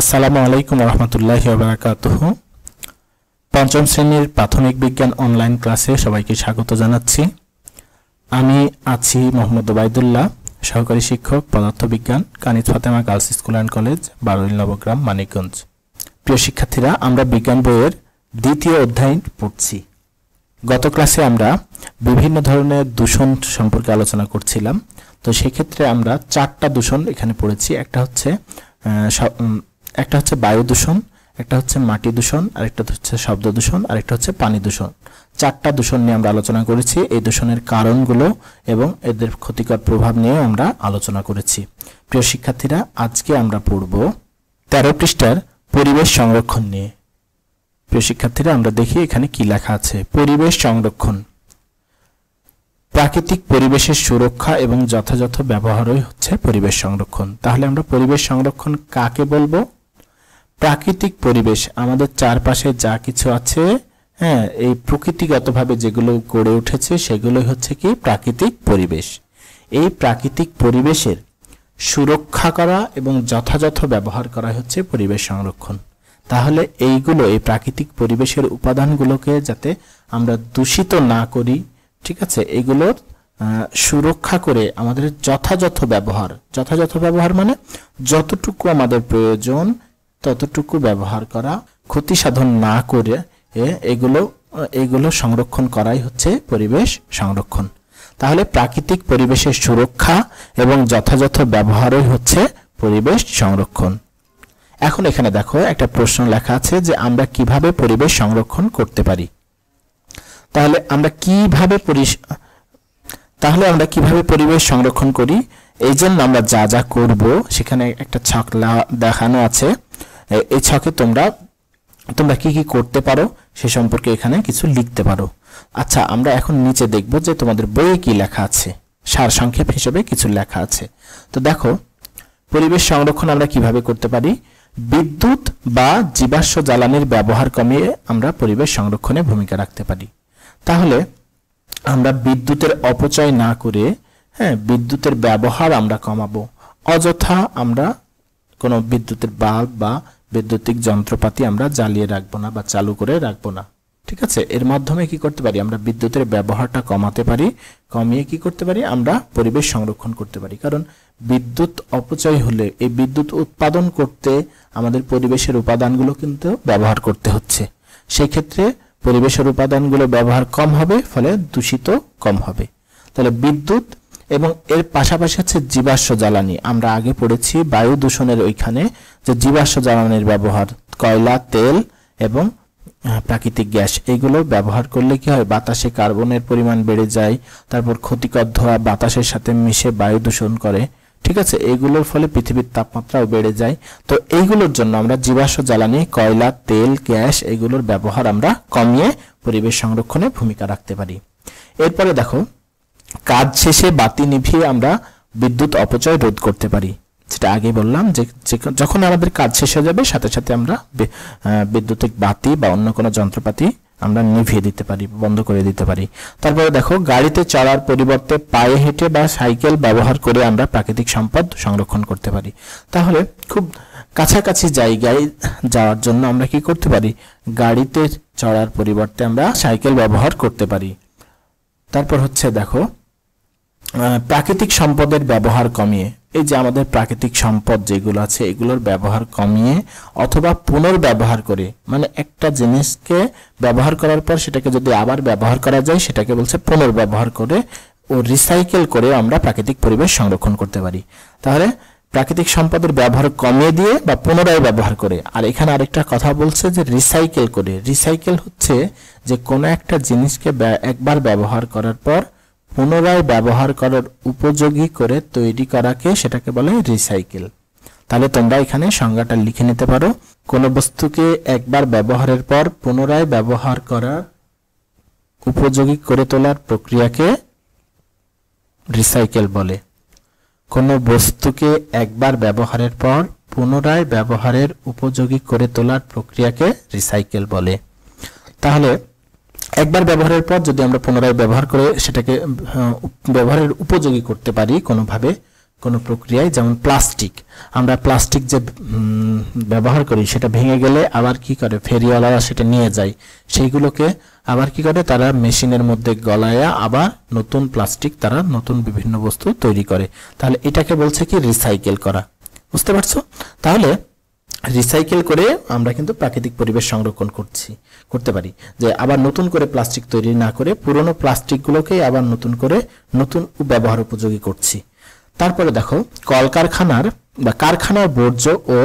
আসসালামু আলাইকুম রহমতুল্লাহি ওয়া বারাকাতুহু। পঞ্চম শ্রেণীর প্রাথমিক বিজ্ঞান অনলাইন ক্লাসে সবাইকে স্বাগত জানাচ্ছি। আমি আছি মোহাম্মদ ওবায়দুল্লাহ, সহকারী শিক্ষক পদার্থবিজ্ঞান, Kaniz Fatema girls school and college, Baruil Nabagram, Manikganj. প্রিয় শিক্ষার্থীরা, আমরা বিজ্ঞান বইয়ের দ্বিতীয় অধ্যায় পড়ছি। গত ক্লাসে আমরা বিভিন্ন ধরনের দূষণ সম্পর্কে আলোচনা করছিলাম। তো সেক্ষেত্রে আমরা চারটা দূষণ এখানে পড়েছি। একটা হচ্ছে বায়ু দূষণ, একটা হচ্ছে মাটি দূষণ, আরেকটা হচ্ছে শব্দ দূষণ, আরেকটা হচ্ছে পানি দূষণ। চারটা দূষণ নিয়ে আমরা আলোচনা করেছি। এই দূষণের কারণগুলো এবং এদের ক্ষতিকর প্রভাব নিয়ে আমরা আলোচনা করেছি। প্রিয় শিক্ষার্থীরা, আজকে আমরা পড়ব 13 পৃষ্ঠার পরিবেশ সংরক্ষণ নিয়ে। প্রিয় শিক্ষার্থীরা, আমরা দেখি এখানে কি লেখা আছে। পরিবেশ সংরক্ষণ, প্রাকৃতিক পরিবেশের সুরক্ষা এবং যথাযথ ব্যবহারই হচ্ছে পরিবেশ সংরক্ষণ। তাহলে আমরা পরিবেশ সংরক্ষণ কাকে বলবো? প্রাকৃতিক পরিবেশ, আমাদের চারপাশে যা কিছু আছে, এই প্রকৃতিগতভাবে যেগুলো গড়ে উঠেছে সেগুলোই হচ্ছে কি প্রাকৃতিক পরিবেশ। এই প্রাকৃতিক পরিবেশের সুরক্ষা করা এবং যথাযথ ব্যবহার করা হচ্ছে পরিবেশ সংরক্ষণ। তাহলে এই প্রাকৃতিক পরিবেশের উপাদানগুলোকে যাতে আমরা দূষিত না করি, ঠিক আছে, এগুলোর সুরক্ষা করে আমাদের যথাযথ ব্যবহার মানে যতটুকু আমাদের প্রয়োজন ততটুকু ব্যবহার করা, ক্ষতি সাধন না করে এগুলো সংরক্ষণ করাই হচ্ছে পরিবেশ সংরক্ষণ। তাহলে প্রাকৃতিক পরিবেশের সুরক্ষা এবং যথাযথ ব্যবহারই হচ্ছে পরিবেশ সংরক্ষণ। এখন এখানে দেখো একটা প্রশ্ন লেখা আছে যে আমরা কিভাবে পরিবেশ সংরক্ষণ করতে পারি। তাহলে আমরা কিভাবে পরিবেশ সংরক্ষণ করি, এই জন্য আমরা যা যা করব সেখানে একটা ছক দেখানো আছে। এই ছকে তোমরা কি কি করতে পারো সে সম্পর্কে এখানে কিছু লিখতে পারো। আচ্ছা, আমরা এখন নিচে দেখব যে তোমাদের বইয়ে কি লেখা আছে, সার সংক্ষেপ হিসেবে কিছু লেখা আছে। তো দেখো, পরিবেশ সংরক্ষণ আমরা কিভাবে করতে পারি। বিদ্যুৎ বা জীবাশ্ম জ্বালানির ব্যবহার কমিয়ে আমরা পরিবেশ সংরক্ষণে ভূমিকা রাখতে পারি। তাহলে আমরা বিদ্যুতের অপচয় না করে বিদ্যুতের ব্যবহার আমরা কমাবো। অযথা আমরা কোনো বিদ্যুতের বাল্ব বা বৈদ্যুতিক যন্ত্রপাতি আমরা জ্বালিয়ে রাখবো না বা চালু করে রাখবো না, ঠিক আছে। এর মাধ্যমে কি করতে পারি, আমরা বিদ্যুতের ব্যবহারটা কমাতে পারি। কমিয়ে কি করতে পারি, আমরা পরিবেশ সংরক্ষণ করতে পারি। কারণ বিদ্যুৎ অপচয় হলে এই বিদ্যুৎ উৎপাদন করতে আমাদের পরিবেশের উপাদানগুলো কিন্তু ব্যবহার করতে হচ্ছে। সেই ক্ষেত্রে পরিবেশের উপাদানগুলো ব্যবহার কম হবে, ফলে দূষিত কম হবে। তাহলে বিদ্যুৎ এবং এর পাশাপাশি হচ্ছে জীবাশ্ম জ্বালানি। আমরা আগে পড়েছি বায়ু দূষণের ওইখানে যে জীবাশ্ম জ্বালানির ব্যবহার, কয়লা, তেল এবং প্রাকৃতিক গ্যাস, এগুলো ব্যবহার করলে কি হয়, বাতাসে কার্বনের পরিমাণ বেড়ে যায়। তারপর ক্ষতিকর ধোঁয়া বাতাসের সাথে মিশে বায়ু দূষণ করে, ঠিক আছে। এইগুলোর ফলে পৃথিবীর তাপমাত্রাও বেড়ে যায়। তো এইগুলোর জন্য আমরা জীবাশ্ম জ্বালানি, কয়লা, তেল, গ্যাস এগুলোর ব্যবহার আমরা কমিয়ে পরিবেশ সংরক্ষণে ভূমিকা রাখতে পারি। এরপরে দেখো, কাজ শেষে বাতি নিভিয়ে আমরা বিদ্যুৎ অপচয় রোধ করতে পারি। যেটা আগে বললাম যে যখন আমাদের কাজ শেষ হয়ে যাবে সাথে সাথে আমরা বৈদ্যুতিক বাতি বা অন্য কোনো যন্ত্রপাতি আমরা নিভিয়ে দিতে পারি, বন্ধ করে দিতে পারি। তারপরে দেখো, গাড়িতে চড়ার পরিবর্তে পায়ে হেঁটে বা সাইকেল ব্যবহার করে আমরা প্রাকৃতিক সম্পদ সংরক্ষণ করতে পারি। তাহলে খুব কাছাকাছি জায়গায় যাওয়ার জন্য আমরা কি করতে পারি, গাড়িতে চড়ার পরিবর্তে আমরা সাইকেল ব্যবহার করতে পারি। তারপর হচ্ছে দেখো, প্রাকৃতিক সম্পদের ব্যবহার কমিয়ে, এই যে আমাদের প্রাকৃতিক সম্পদ যেগুলো আছে এগুলোর ব্যবহার কমিয়ে অথবা পুনর্ব্যবহার করে, মানে একটা জিনিসকে ব্যবহার করার পর সেটাকে যদি আবার ব্যবহার করা যায় সেটাকে বলছে পুনর্ব্যবহার করে ও রিসাইকেল করে আমরা প্রাকৃতিক পরিবেশ সংরক্ষণ করতে পারি। তাহলে প্রাকৃতিক সম্পদের ব্যবহার কমিয়ে দিয়ে বা পুনরায় ব্যবহার করে। আর এখানে আরেকটা কথা বলছে যে রিসাইকেল করে। রিসাইকেল হচ্ছে যে কোনো একটা জিনিসকে একবার ব্যবহার করার পর পুনরায় ব্যবহার করার উপযোগী করে তৈরি করাকে সেটাকে বলে রিসাইকেল। তাহলে তোমরা এখানে সংজ্ঞাটা লিখে নিতে পারো। কোনো বস্তুকে একবার ব্যবহারের পর পুনরায় ব্যবহার করার উপযোগী করে তোলার প্রক্রিয়াকে রিসাইকেল বলে। কোনো বস্তুকে একবার ব্যবহারের পর পুনরায় ব্যবহারের উপযোগী করে তোলার প্রক্রিয়াকে রিসাইকেল বলে। তাহলে একবার ব্যবহারের পর যদি আমরা পুনরায় ব্যবহার করে সেটাকে ব্যবহারের উপযোগী করতে পারি কোনোভাবে, কোনো প্রক্রিয়ায়, যেমন প্লাস্টিক, আমরা প্লাস্টিক যে ব্যবহার করি সেটা ভেঙে গেলে আবার কি করে ফেরিওয়ালারা সেটা নিয়ে যায়, সেইগুলোকে আবার কি করে তারা মেশিনের মধ্যে গলায়া আবার নতুন প্লাস্টিক, তারা নতুন বিভিন্ন বস্তু তৈরি করে। তাহলে এটাকে বলছে কি রিসাইকেল করা। বুঝতে পারছো? তাহলে রিসাইকেল করে আমরা কিন্তু প্রাকৃতিক পরিবেশ সংরক্ষণ করতে পারি, যে আবার নতুন করে প্লাস্টিক তৈরি না করে পুরনো প্লাস্টিকগুলোকে আবার নতুন করে নতুন ব্যবহার উপযোগী করছি। তারপরে দেখো, কলকারখানার বা কারখানার বর্জ্য ও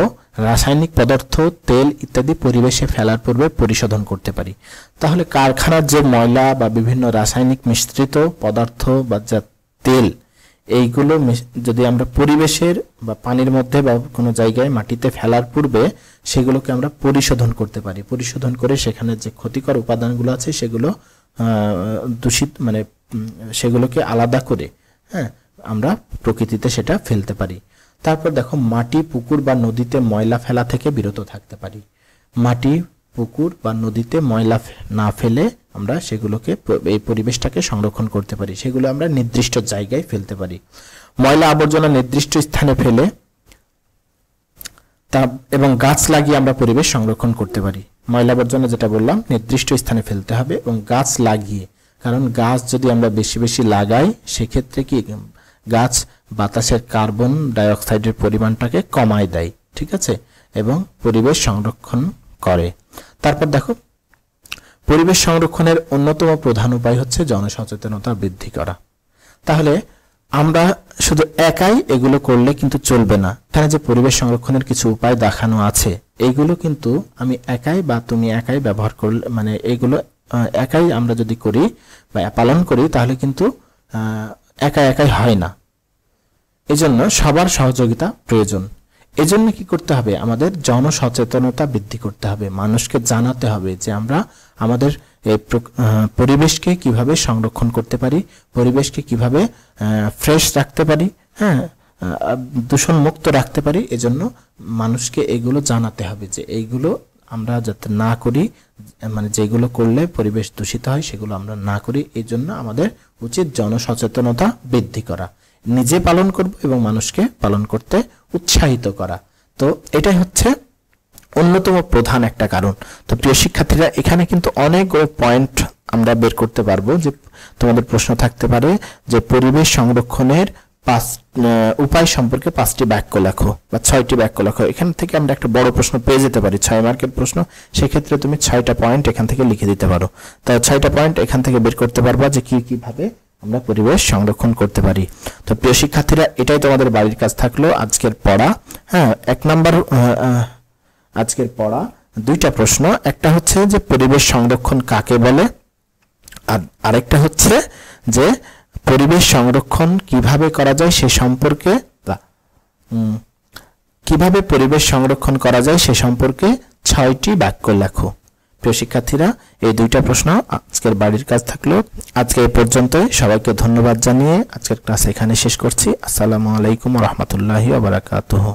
রাসায়নিক পদার্থ, তেল ইত্যাদি পরিবেশে ফেলার পূর্বে পরিশোধন করতে পারি। তাহলে কারখানার যে ময়লা বা বিভিন্ন রাসায়নিক মিশ্রিত পদার্থ বা যা তেল, এইগুলো যদি আমরা পরিবেশের বা পানির মধ্যে বা কোনো জায়গায় মাটিতে ফেলার পূর্বে সেগুলোকে আমরা পরিশোধন করতে পারি। পরিশোধন করে সেখানে যে ক্ষতিকর উপাদানগুলো আছে সেগুলো দূষিত মানে সেগুলোকে আলাদা করে আমরা প্রকৃতিতে সেটা ফেলতে পারি। তারপর দেখো, মাটি, পুকুর বা নদীতে ময়লা ফেলা থেকে বিরত থাকতে পারি। মাটি, পুকুর বা নদীতে ময়লা না ফেলে আমরা সেগুলোকে, এই পরিবেশটাকে সংরক্ষণ করতে পারি। সেগুলো আমরা নির্দিষ্ট জায়গায় ফেলতে পারি। ময়লা আবর্জনা নির্দিষ্ট স্থানে ফেলে এবং গাছ লাগিয়ে আমরা পরিবেশ সংরক্ষণ করতে পারি। ময়লা আবর্জনা যেটা বললাম নির্দিষ্ট স্থানে ফেলতে হবে এবং গাছ লাগিয়ে, কারণ গাছ যদি আমরা বেশি বেশি লাগাই সেক্ষেত্রে কি গাছ বাতাসের কার্বন ডাই অক্সাইডের পরিমাণটাকে কমায় দেয়, ঠিক আছে, এবং পরিবেশ সংরক্ষণ করে। তারপর দেখো, পরিবেশ সংরক্ষণের অন্যতম প্রধান উপায় হচ্ছে জনসচেতনতা বৃদ্ধি করা। তাহলে আমরা শুধু একাই এগুলো করলে কিন্তু চলবে না। এখানে যে পরিবেশ সংরক্ষণের কিছু উপায় দেখানো আছে, এইগুলো কিন্তু আমি একাই বা তুমি একাই ব্যবহার করলে, মানে এইগুলো একাই আমরা যদি করি বা পালন করি তাহলে কিন্তু একা একাই হয় না। এজন্য সবার সহযোগিতা প্রয়োজন। এজন্য কি করতে হবে? আমাদের জনসচেতনতা বৃদ্ধি করতে হবে। মানুষকে জানাতে হবে যে আমরা আমাদের পরিবেশকে কিভাবে সংরক্ষণ করতে পারি, পরিবেশকে কিভাবে ফ্রেশ রাখতে পারি, দূষণ মুক্ত রাখতে পারি। এজন্য মানুষকে এগুলো জানাতে হবে যে এইগুলো আমরা যাতে না করি, মানে যেগুলো করলে পরিবেশ দূষিত হয় সেগুলো আমরা না করি। এই জন্য আমাদের উচিত জনসচেতনতা বৃদ্ধি করা, নিজে পালন করব এবং মানুষকে পালন করতে উৎসাহিত করা। তো এটাই হচ্ছে অন্যতম প্রধান একটা কারণ। তো প্রিয় শিক্ষার্থীরা, এখানে কিন্তু অনেকগুলো পয়েন্ট আমরা বের করতে পারবো। যে তোমাদের প্রশ্ন থাকতে পারে যে পরিবেশ সংরক্ষণের উপায় সম্পর্কে 5টি বাক্য লেখো বা 6টি বাক্য লেখো। এখান থেকে আমরা একটা বড় প্রশ্ন পেয়ে যেতে পারি, 6 মার্কের প্রশ্ন। সেক্ষেত্রে তুমি 6টা পয়েন্ট এখান থেকে লিখে দিতে পারো। তাই 6টা পয়েন্ট এখান থেকে বের করতে পারবা যে কিভাবে আমরা পরিবেশ সংরক্ষণ করতে পারি। তো প্রিয় শিক্ষার্থীরা, এটাই তোমাদের বাড়ির কাজ থাকলো আজকের পড়া। 1 নাম্বার আজকের পড়া 2টা প্রশ্ন। একটা হচ্ছে যে পরিবেশ সংরক্ষণ কাকে বলে, আর আরেকটা হচ্ছে যে পরিবেশ সংরক্ষণ কিভাবে করা যায় সে সম্পর্কে, কিভাবে পরিবেশ সংরক্ষণ করা যায় সে সম্পর্কে 6টি বাক্য লেখো। প্রিয় শিক্ষার্থীরা, এই 2টা প্রশ্ন আজকের বাড়ির কাজ থাকলো। আজকে এই পর্যন্তই। সবাইকে ধন্যবাদ জানিয়ে আজকের ক্লাস এখানে শেষ করছি। আসসালামু আলাইকুম ওয়া রাহমাতুল্লাহি ওয়া বারাকাতুহু।